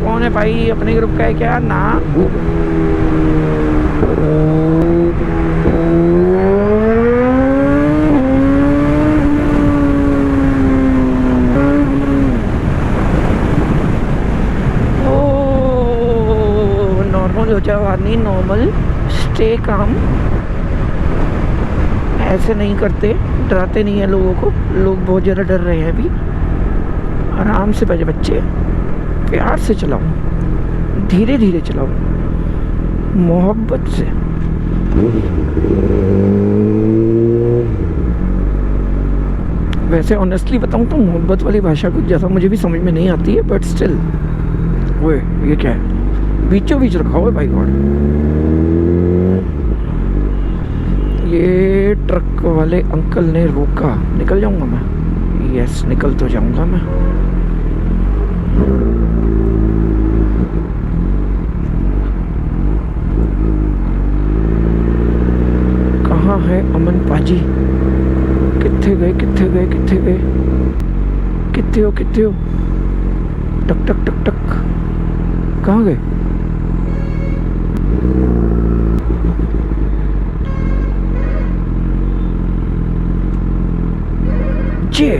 कौन है भाई? अपने ग्रुप का है क्या? ना नॉर्मल हो जाओ आदमी, नॉर्मल, स्टे काम। ऐसे नहीं करते, डराते नहीं है लोगों को। लोग बहुत ज़्यादा डर रहे हैं अभी। आराम से बजे बच्चे, प्यार से चलाओ, धीरे धीरे चलाओ, मोहब्बत से। वैसे ऑनेस्टली बताऊं तो मोहब्बत वाली भाषा कुछ ज़्यादा मुझे भी समझ में नहीं आती है, बट स्टिल। ओए ये क्या है? बीचों बीच रखा हुआ है भाई गॉड। ये ट्रक वाले अंकल ने रोका। निकल जाऊंगा मैं? यस, निकल तो जाऊंगा मैं। कहाँ है अमन पाजी? कित्थे गए, कित्थे गए, कित्थे गए? कित्थे हो, कित्थे हो? टक टक टक टक, कहाँ गए? जे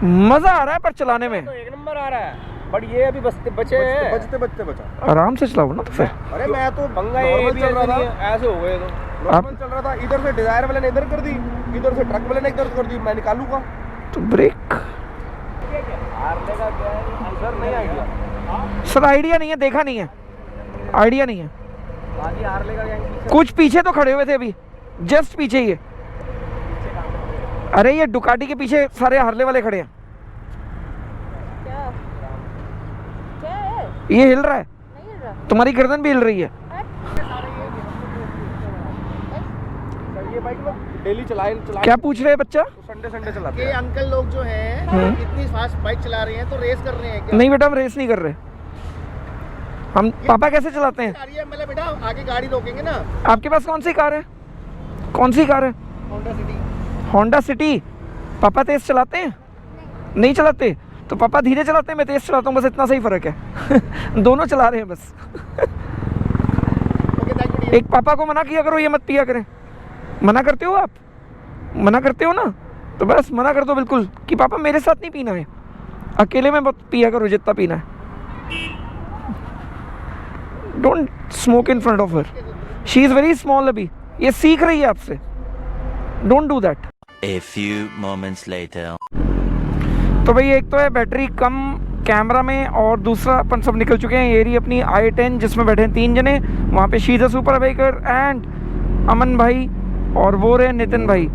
मजा आ रहा है पर चलाने में। तो एक नंबर आ रहा है, बट ये अभी बचे हैं। बचते बचा। आराम से चलाओ ना तो फिर। अरे मैं तो पंगा ये भी चल रहा था, ऐसे हो गए तो नॉर्मल चल रहा था। इधर से डिजायर वाले ने इधर कर दी, इधर से ट्रक वाले ने इधर कर दी। मैं निकालूंगा तो ब्रेक। हारने का क्या है सर? नहीं आइडिया सर, आइडिया नहीं है, देखा नहीं है, आइडिया नहीं है। आगे हारने का क्या? कुछ पीछे तो खड़े हुए थे अभी, जस्ट पीछे ही है। अरे ये डुकाटी के पीछे सारे हार्ले वाले खड़े हैं। क्या? क्या है? ये हिल रहा है, नहीं हिल रहा। तुम्हारी गर्दन भी हिल रही है। ये बाइक में डेली चला। क्या पूछ रहे हैं बच्चा? संडे चलाते हैं। ये अंकल लोग जो हैं इतनी फास्ट बाइक चला रहे हैं तो रेस कर रहे हैं क्या? नहीं बेटा, हम रेस नहीं कर रहे। हम पापा कैसे चलाते हैं? मतलब बेटा आगे गाड़ी रोकेंगे ना। आपके पास कौन सी कार है? कौन सी कार है? Honda city. Honda city. पापा तेज चलाते हैं? नहीं चलाते। तो पापा धीरे चलाते हैं, मैं तेज चलाता हूँ, बस इतना सही फर्क है। दोनों चला रहे हैं बस। एक पापा को मना किया करो ये मत पिया करें। मना करते हो आप? मना करते हो ना, तो बस मना कर दो बिल्कुल कि पापा मेरे साथ नहीं पीना है, अकेले में मत पिया करो जितना पीना है। Don't smoke in front of her, she is very small अभी, ये सीख रही है आपसे। Don't do that. A few moments later. तो भाई एक तो है बैटरी कम कैमरा में, और दूसरा अपन सब निकल चुके हैं। ये रही अपनी i10 जिसमें बैठे हैं 3 जने। वहाँ पे शीज़ा सुपर बाइकर एंड अमन भाई, और वो रहे नितिन भाई।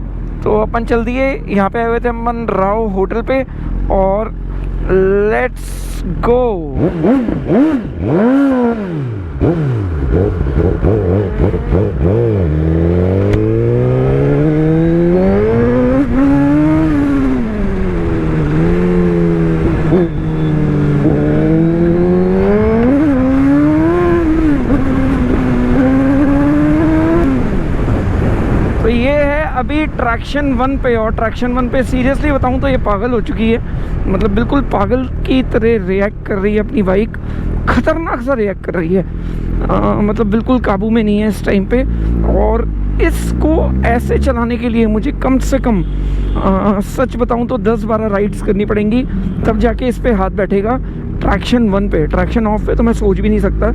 तो अपन चल दिए, यहाँ पे आए हुए थे अमन राव होटल पे, और लेट्स गो। अभी ट्रैक्शन 1 पे, और ट्रैक्शन 1 पे सीरियसली बताऊं तो ये पागल हो चुकी है। मतलब बिल्कुल पागल की तरह रिएक्ट कर रही है अपनी बाइक, ख़तरनाक सा रिएक्ट कर रही है। मतलब बिल्कुल काबू में नहीं है इस टाइम पे। और इसको ऐसे चलाने के लिए मुझे कम से कम सच बताऊं तो 10-12 राइड्स करनी पड़ेंगी, तब जाके इस पे हाथ बैठेगा। ट्रैक्शन 1 पे, ट्रैक्शन ऑफ पे तो मैं सोच भी नहीं सकता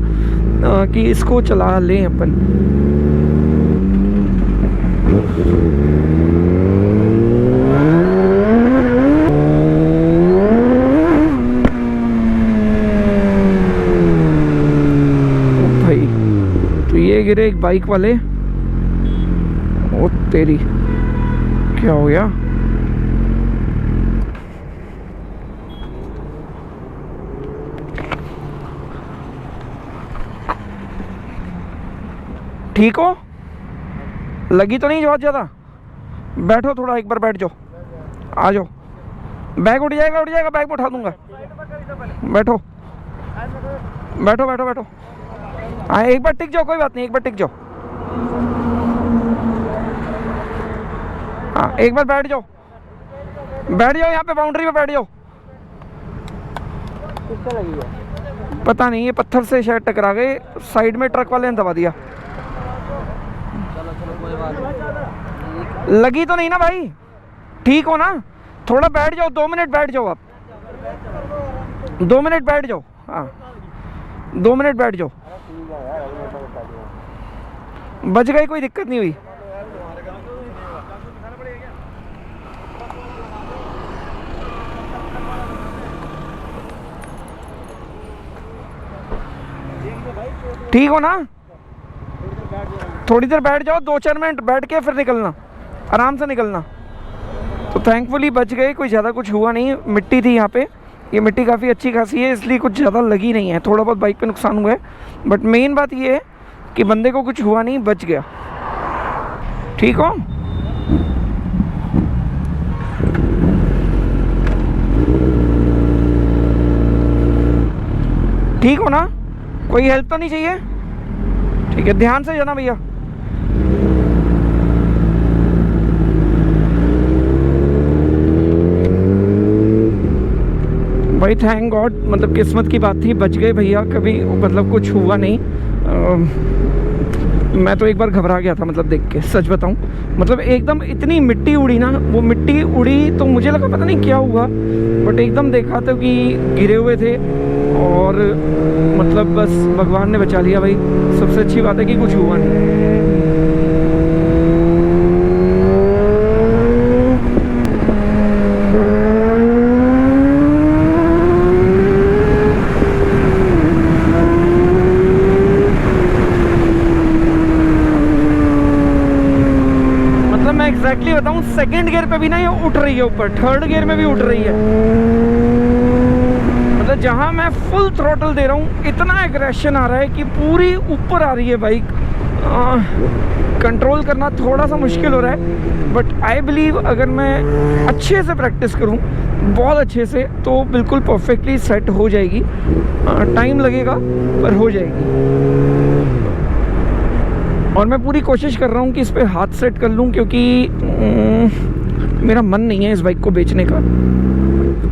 कि इसको चला लें अपन। गिरे एक बाइक वाले। ओ तेरी, क्या हो गया? ठीक हो? लगी तो नहीं बहुत ज़्यादा? बैठो थोड़ा, एक बार बैठ जाओ, आ जाओ। बैग उठ जाएगा, बैग में उठा दूंगा। बैठो बैठो बैठो बैठो। हाँ एक बार टिक जाओ, कोई बात नहीं, एक बार टिक जाओ। हाँ एक बार बैठ जाओ, यहाँ पे बाउंड्री पे बैठ जाओ। किससे लगी है? पता नहीं, ये पत्थर से शायद टकरा गए, साइड में ट्रक वाले ने दबा दिया। लगी तो नहीं ना भाई? ठीक हो ना? थोड़ा बैठ जाओ, 2 मिनट बैठ जाओ आप, 2 मिनट बैठ जाओ। हाँ 2 मिनट बैठ जाओ। बच गए, कोई दिक्कत नहीं हुई। ठीक हो ना? थोड़ी देर बैठ जाओ, 2-4 मिनट बैठ के फिर निकलना, आराम से निकलना। तो थैंकफुली बच गए, कोई ज़्यादा कुछ हुआ नहीं। मिट्टी थी यहाँ पे, ये मिट्टी काफ़ी अच्छी खासी है, इसलिए कुछ ज़्यादा लगी नहीं है। थोड़ा बहुत बाइक पे नुकसान हुआ है, बट मेन बात ये है कि बंदे को कुछ हुआ नहीं, बच गया। ठीक हो? ठीक हो ना? कोई हेल्प तो नहीं चाहिए? ठीक है, ध्यान से जाना भैया। भाई थैंक गॉड, मतलब किस्मत की बात थी, बच गए भैया, कभी मतलब कुछ हुआ नहीं। मैं तो एक बार घबरा गया था, मतलब देख के, सच बताऊं। मतलब एकदम इतनी मिट्टी उड़ी ना, वो मिट्टी उड़ी तो मुझे लगा पता नहीं क्या हुआ, बट एकदम देखा तो कि गिरे हुए थे, और मतलब बस भगवान ने बचा लिया भाई। सबसे अच्छी बात है कि कुछ हुआ नहीं। एग्जैक्टली बताऊं, सेकंड गियर पे भी ना ये उठ रही है ऊपर, थर्ड गियर में भी उठ रही है। मतलब जहां मैं फुल थ्रोटल दे रहा हूं, इतना एग्रेशन आ रहा है कि पूरी ऊपर आ रही है बाइक। कंट्रोल करना थोड़ा सा मुश्किल हो रहा है, बट आई बिलीव अगर मैं अच्छे से प्रैक्टिस करूं, बहुत अच्छे से, तो बिल्कुल परफेक्टली सेट हो जाएगी। टाइम लगेगा पर हो जाएगी। और मैं पूरी कोशिश कर रहा हूँ कि इस पे हाथ सेट कर लूँ, क्योंकि मेरा मन नहीं है इस बाइक को बेचने का,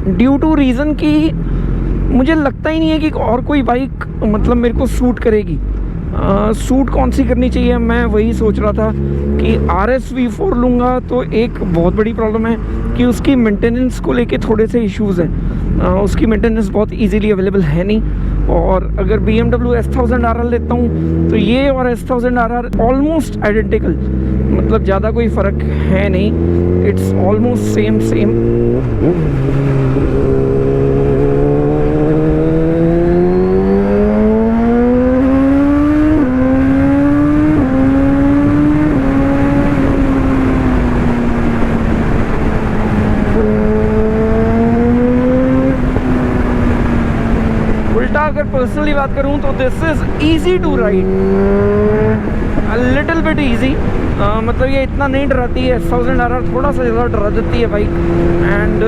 ड्यू टू रीज़न कि मुझे लगता ही नहीं है कि और कोई बाइक मतलब मेरे को सूट करेगी। सूट कौन सी करनी चाहिए, मैं वही सोच रहा था कि RS V4 लूँगा तो एक बहुत बड़ी प्रॉब्लम है कि उसकी मेंटेनेंस को लेके थोड़े से इश्यूज़ हैं। उसकी मेंटेनेंस बहुत इजीली अवेलेबल है नहीं। और अगर BMW S1000 RR लेता हूँ तो ये और S1000 RR ऑलमोस्ट आइडेंटिकल, मतलब ज़्यादा कोई फ़र्क है नहीं, इट्स ऑलमोस्ट सेम। अगर पर्सनली बात करूं तो this is easy to ride, little bit easy. मतलब ये इतना नहीं डराती है। 1000 RR थोड़ा सा ज़्यादा डरा देती है बाइक, एंड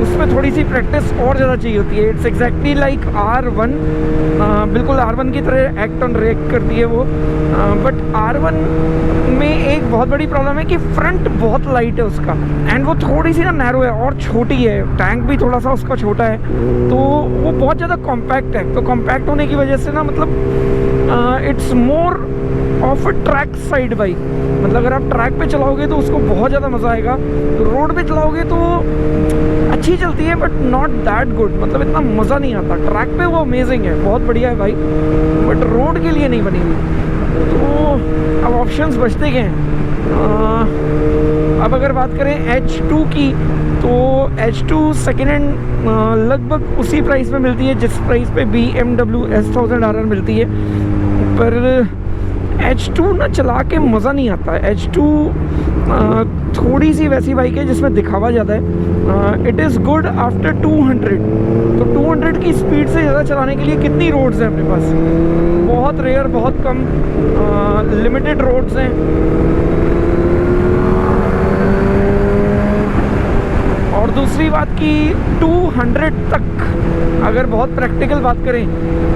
उस पर थोड़ी सी प्रैक्टिस और ज़्यादा चाहिए होती है। इट्स एग्जैक्टली लाइक R1, बिल्कुल R1 की तरह एक्ट ऑन रिएक्ट करती है वो। बट R1 में एक बहुत बड़ी प्रॉब्लम है कि फ्रंट बहुत लाइट है उसका, एंड वो थोड़ी सी ना नैरो है और छोटी है, टैंक भी थोड़ा सा उसका छोटा है, तो वो बहुत ज़्यादा कॉम्पैक्ट है। तो कॉम्पैक्ट होने की वजह से ना मतलब it's more of a track side bike. मतलब अगर आप ट्रैक पे चलाओगे तो उसको बहुत ज़्यादा मज़ा आएगा, रोड पे चलाओगे तो अच्छी चलती है बट नॉट दैट गुड, मतलब इतना मज़ा नहीं आता। ट्रैक पे वो अमेजिंग है, बहुत बढ़िया है बाइक, बट रोड के लिए नहीं बनी हुई। तो अब ऑप्शंस बचते गए हैं। अब अगर बात करें H2 की, तो H2 सेकेंड हैंड लगभग उसी प्राइस में मिलती है जिस प्राइस पे BMW S1000 RR मिलती है। पर H2 ना चला के मज़ा नहीं आता है। H2 थोड़ी सी वैसी बाइक है जिसमें दिखावा ज़्यादा है। It is good after 200। तो 200 की स्पीड से ज़्यादा चलाने के लिए कितनी रोड्स हैं अपने पास? बहुत रेयर, बहुत कम, लिमिटेड रोड्स हैं। और दूसरी बात कि 200 तक अगर बहुत प्रैक्टिकल बात करें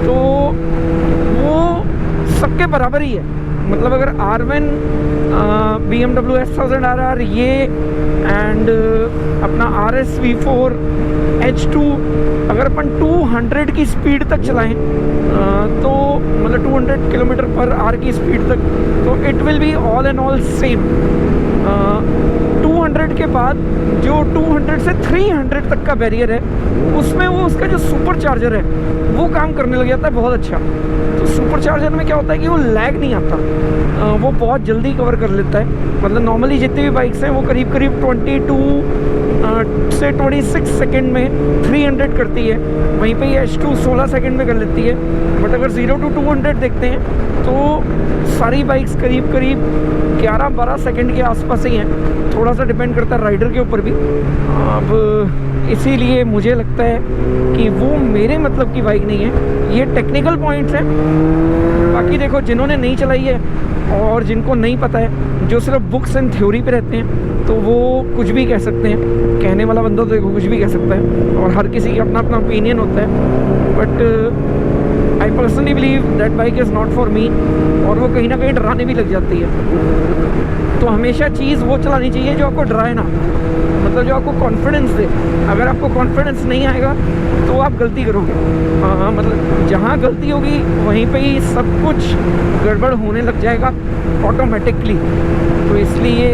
तो वो सबके बराबर ही है। मतलब अगर R1 BMW S1000 RR ये एंड अपना RS V4 H2 अगर अपन 200 की स्पीड तक चलाएं तो मतलब 200 किलोमीटर पर आवर की स्पीड तक, तो it will be all and all same. 200 के बाद जो 200 से 300 तक का बैरियर है उसमें वो उसका जो सुपर चार्जर है वो काम करने लग जाता है बहुत अच्छा। तो सुपर चार्जर में क्या होता है कि वो लैग नहीं आता, वो बहुत जल्दी कवर कर लेता है। मतलब नॉर्मली जितनी भी बाइक्स हैं वो करीब करीब 22 से 26 सेकंड में 300 करती है, वहीं पे ये H2 16 सेकंड में कर लेती है। बट अगर 0 to 200 देखते हैं तो सारी बाइक्स करीब करीब 11-12 सेकंड के आसपास ही हैं। थोड़ा सा डिपेंड करता है राइडर के ऊपर भी। अब इसीलिए मुझे लगता है कि वो मेरे मतलब की बाइक नहीं है। ये टेक्निकल पॉइंट्स हैं, बाकी देखो जिन्होंने नहीं चलाई है और जिनको नहीं पता है, जो सिर्फ बुक्स एंड थ्योरी पे रहते हैं, तो वो कुछ भी कह सकते हैं। कहने वाला बंदा तो देखो कुछ भी कह सकता है और हर किसी का अपना अपना ओपिनियन होता है। But I personally believe that bike is not for me, और वो कहीं ना कहीं डराने भी लग जाती है। तो हमेशा चीज़ वो चलानी चाहिए जो आपको डराए ना, मतलब जो आपको कॉन्फिडेंस दे। अगर आपको कॉन्फिडेंस नहीं आएगा तो आप गलती करोगे। हाँ, मतलब जहाँ गलती होगी वहीं पे ही सब कुछ गड़बड़ होने लग जाएगा ऑटोमेटिकली। तो इसलिए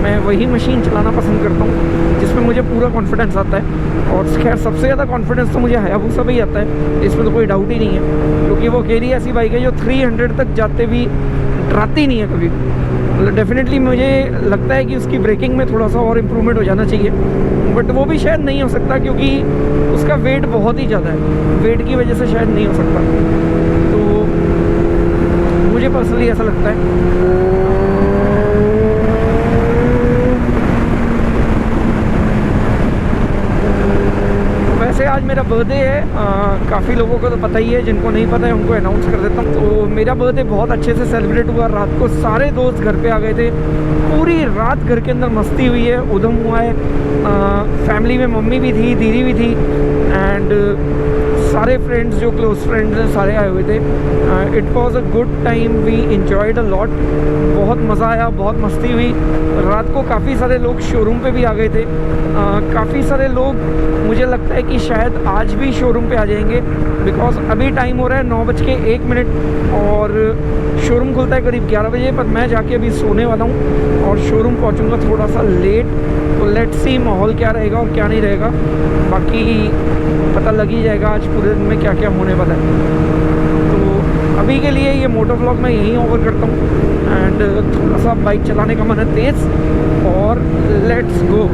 मैं वही मशीन चलाना पसंद करता हूँ जिसमें मुझे पूरा कॉन्फिडेंस आता है। और खैर सबसे ज़्यादा कॉन्फिडेंस तो मुझे हायाबुसा पे ही आता है, इसमें तो कोई डाउट ही नहीं है, क्योंकि वो अकेली ऐसी बाइक है जो 300 तक जाते भी डराती नहीं है कभी। मतलब डेफिनेटली मुझे लगता है कि उसकी ब्रेकिंग में थोड़ा सा और इम्प्रूवमेंट हो जाना चाहिए, बट वो भी शायद नहीं हो सकता क्योंकि उसका वेट बहुत ही ज़्यादा है। वेट की वजह से शायद नहीं हो सकता, तो मुझे पर्सनली ऐसा लगता है। वैसे आज मेरा बर्थडे है, काफ़ी लोगों को तो पता ही है, जिनको नहीं पता है उनको अनाउंस कर देता हूँ। तो मेरा बर्थडे बहुत अच्छे से सेलिब्रेट हुआ। रात को सारे दोस्त घर पे आ गए थे, पूरी रात घर के अंदर मस्ती हुई है, उधम हुआ है। फैमिली में मम्मी भी थी, दीदी भी थी, एंड सारे फ्रेंड्स जो क्लोज फ्रेंड्स हैं सारे आए हुए थे। It was a good time, we enjoyed a lot. बहुत मज़ा आया, बहुत मस्ती हुई। रात को काफ़ी सारे लोग शोरूम पे भी आ गए थे। काफ़ी सारे लोग मुझे लगता है कि शायद आज भी शोरूम पे आ जाएंगे, बिकॉज अभी टाइम हो रहा है 9:01 और शोरूम खुलता है करीब 11 बजे। पर मैं जाके अभी सोने वाला हूँ और शोरूम पहुँचूँगा थोड़ा सा लेट। तो लेट्स सी माहौल क्या रहेगा और क्या नहीं रहेगा, बाकी पता लग ही जाएगा आज पूरे दिन में क्या क्या होने वाला है। तो अभी के लिए ये मोटो व्लॉग मैं यहीं ओवर करता हूँ, एंड थोड़ा सा बाइक चलाने का मन है तेज़, और लेट्स गो।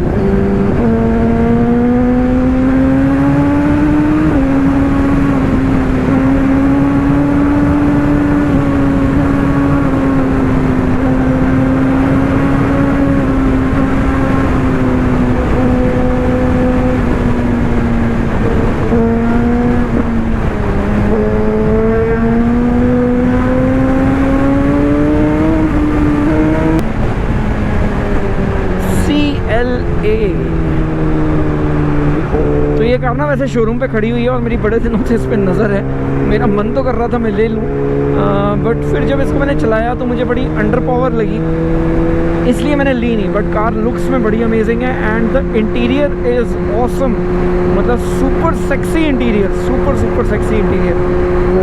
तो ये कार ना वैसे शोरूम पे खड़ी हुई है और मेरी बड़े दिनों से इस पर नज़र है। मेरा मन तो कर रहा था मैं ले लूँ, बट फिर जब इसको मैंने चलाया तो मुझे बड़ी अंडर पावर लगी, इसलिए मैंने ली नहीं। बट कार लुक्स में बड़ी अमेजिंग है, and the interior is awesome. मतलब super sexy interior, super sexy interior.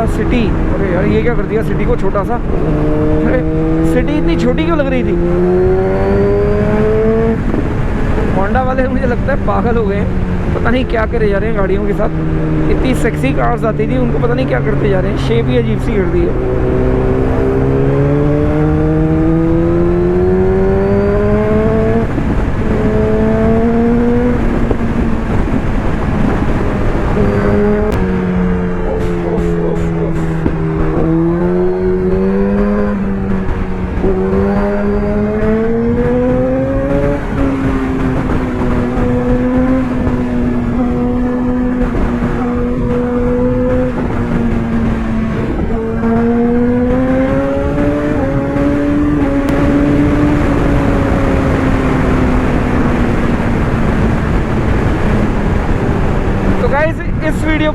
City, अरे यार ये क्या कर दिया सिटी को छोटा सा। अरे सिटी इतनी छोटी क्यों लग रही थी? होंडा वाले मुझे लगता है पागल हो गए, पता नहीं क्या करे जा रहे हैं गाड़ियों के साथ। इतनी सेक्सी कार्स आती थी, उनको पता नहीं क्या करते जा रहे हैं, शेप ही अजीब सी कर दी है।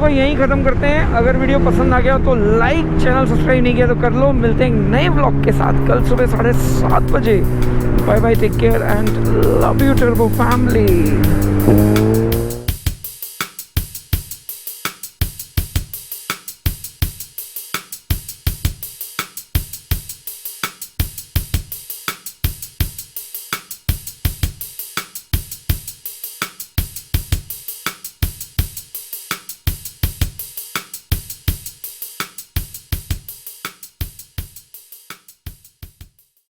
को यहीं ख़त्म करते हैं। अगर वीडियो पसंद आ गया हो तो लाइक, चैनल सब्सक्राइब नहीं किया तो कर लो। मिलते हैं नए व्लॉग के साथ कल सुबह 7:30 बजे। Bye bye, take care and love you turbo family.